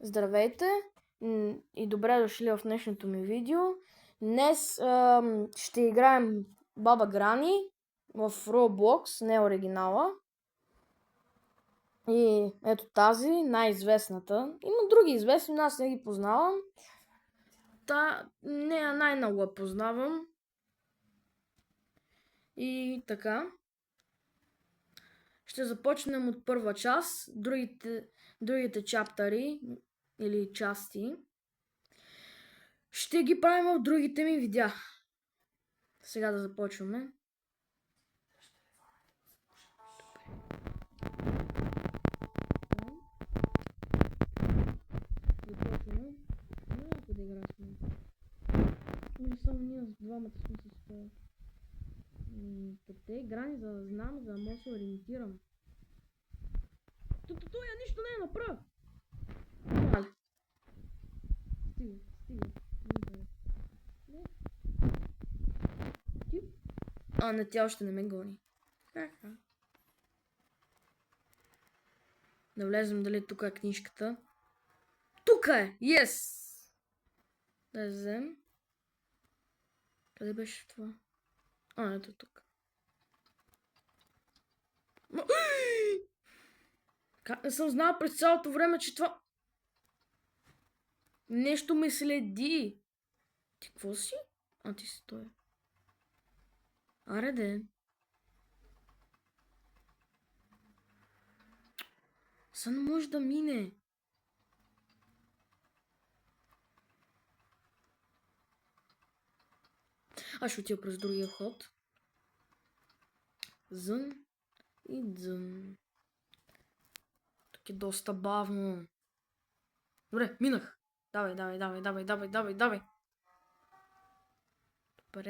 Здравейте и добре дошли в днешното ми видео. Днес ще играем Баба Грани в Roblox, не оригинала. И ето тази, най-известната. Има други известни, но аз не ги познавам. Нея най-много я познавам. И така. Ще започнем от първа част. Другите чаптари или части ще ги правим в другите ми видеа. Сега да започваме. Започваме. Няма да игра с мен. Не само ние с двамата сме се стоя. Те грани, за да знам, за да мога да се ориентирам. Я нищо не е направо. Стига. Не, тя още не ме гони. Да влезем дали тук е книжката. Тук е! Yes! Да я взем. Къде беше това? Ето тук. Как не съм знала през цялото време, че това нещо ме следи. Ти какво си? Ти си той. Аре де. Са не може да мине. Аз ще отида през другия ход. Зън и дзън. Тук е доста бавно. Добре, минах. Давай. Добре,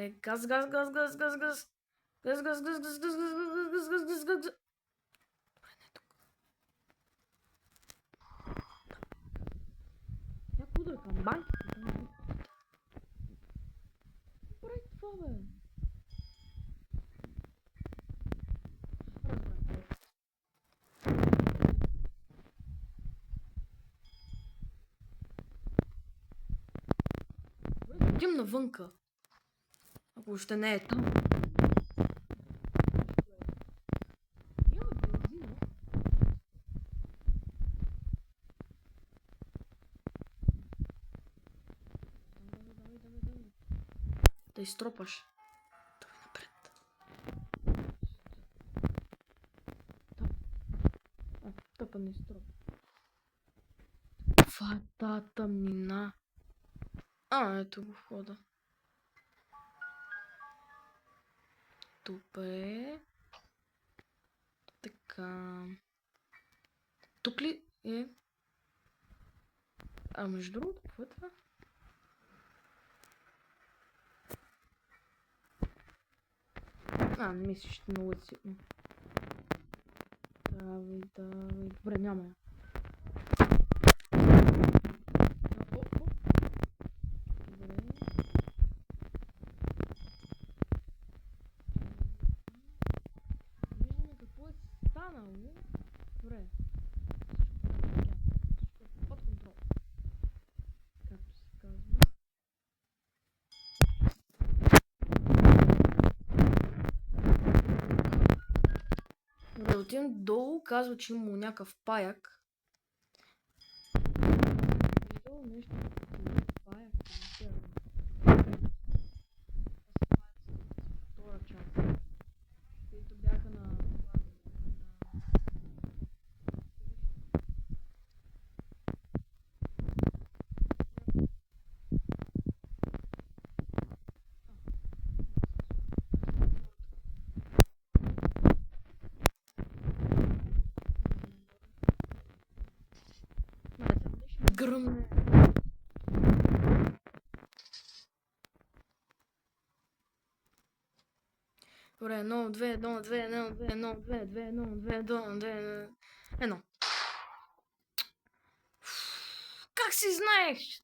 газ. Добре, не тук. Някой да е към банките. Добре, това бе. Идем навънка. Ако още не е там. Има бензина. Давай. Да изтропаш. Давай напред. Тъпа не изтропа. Това е та тъмнина. Ето го входа. Добре. Така. Тук ли е? Между другото, какво е това? Не мисля, ще много ситно. Давай. Добре, няма я. Добре. Под контрол. Както се казва. Добре, отивам долу, казва, че има някакъв паяк. Виждал нещо паяк. Втора част. Които бяха на... Гръмне. Добре, 1. Как си знаеш?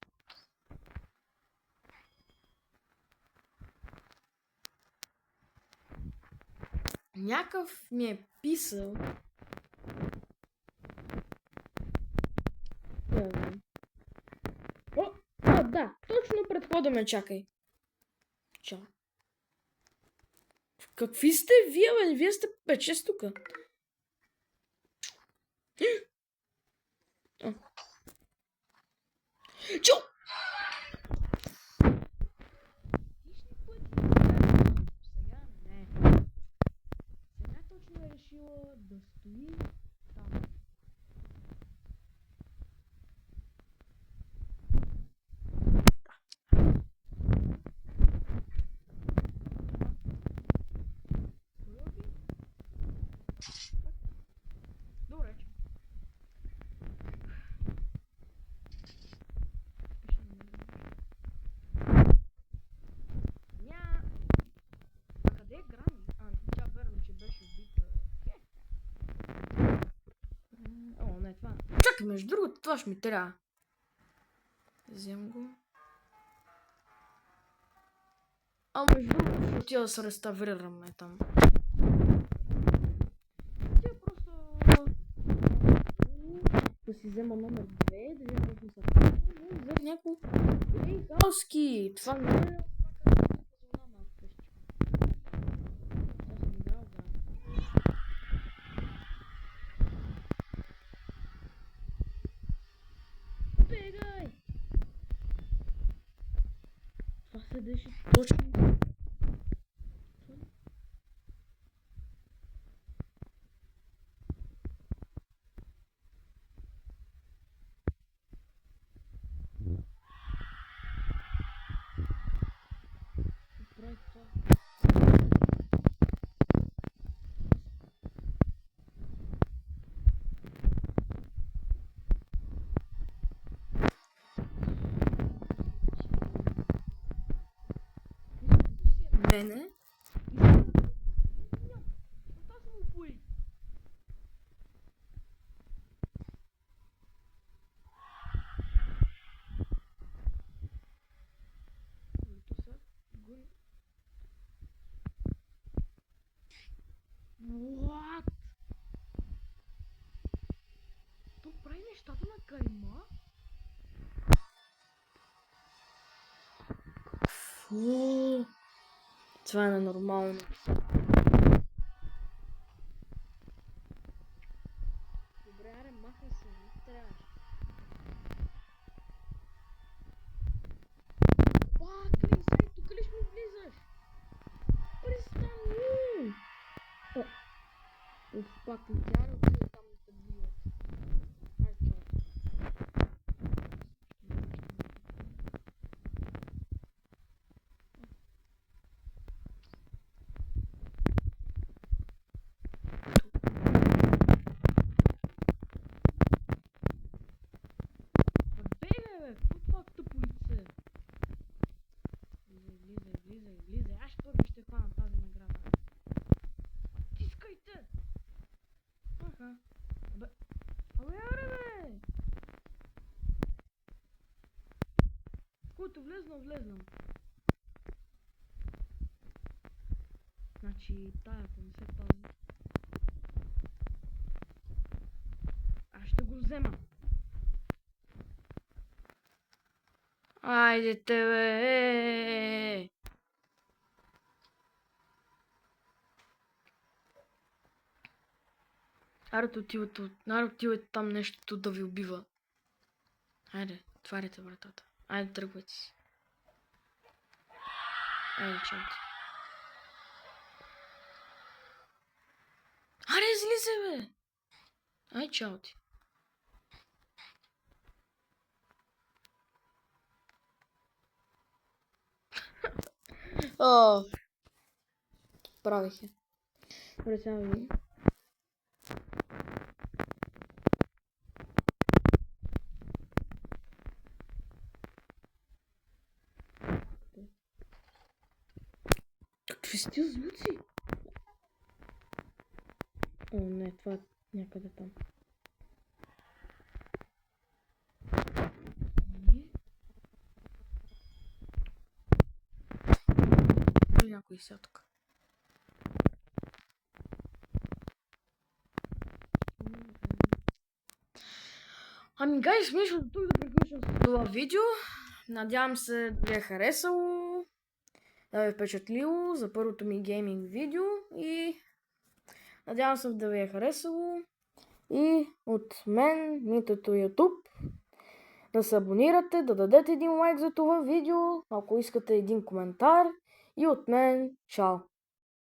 Някакъв ми е писал. точно пред входа ме чакай. Чао. Какви сте вие, бе? Вие сте 5-6 тука. Чао! Сега не. Сега точно е решила да стои там. Добре. Ня. А къде е Грани? Тя верно, че беше убита. О, не, това. Чакай, между другото, това ще ми трябва. Взем го. Между другото, ще отида да се реставрираме там. Тя просто... Да си взема номер 2, да видя какво са правили. Взех някой Галски. Това не е... Бегай! Това седеше точно. Мене? What? То прави нещата на кайма? Какво? Това е ненормално. Добре, аре, махай се, не трябваше. Клисай, тук ли ще ми влизаш? Престани! Пак ли тя не отиде там да те бият? Ай, чао. Бегай, бе! Какво това тъпо лице? Влизай. Аз първо ще хвана тази награда. Тискайте! Аха. Аре, бе! Който влезнам. Значи, тая, ако не се пази. Аз ще го взема. Айде те, бе! Аре отивате там нещо да ви убива. Айде, отваряйте вратата. Айде, тръгвайте си. Айде, чао ти. Аре, излизай, бе! Ай, чао ти. О, правих я. Добре, сега ви. Какви сте звуци? О, не, това е някъде там. Някой сега тук. Ами, гайс, смешно тук да приключим с това видео. Надявам се да ви е харесало, да ви е впечатлило за първото ми гейминг видео и надявам се да ви е харесало. И от мен, Митото YouTube, да се абонирате, да дадете един лайк за това видео, ако искате един коментар. И от мен, чао!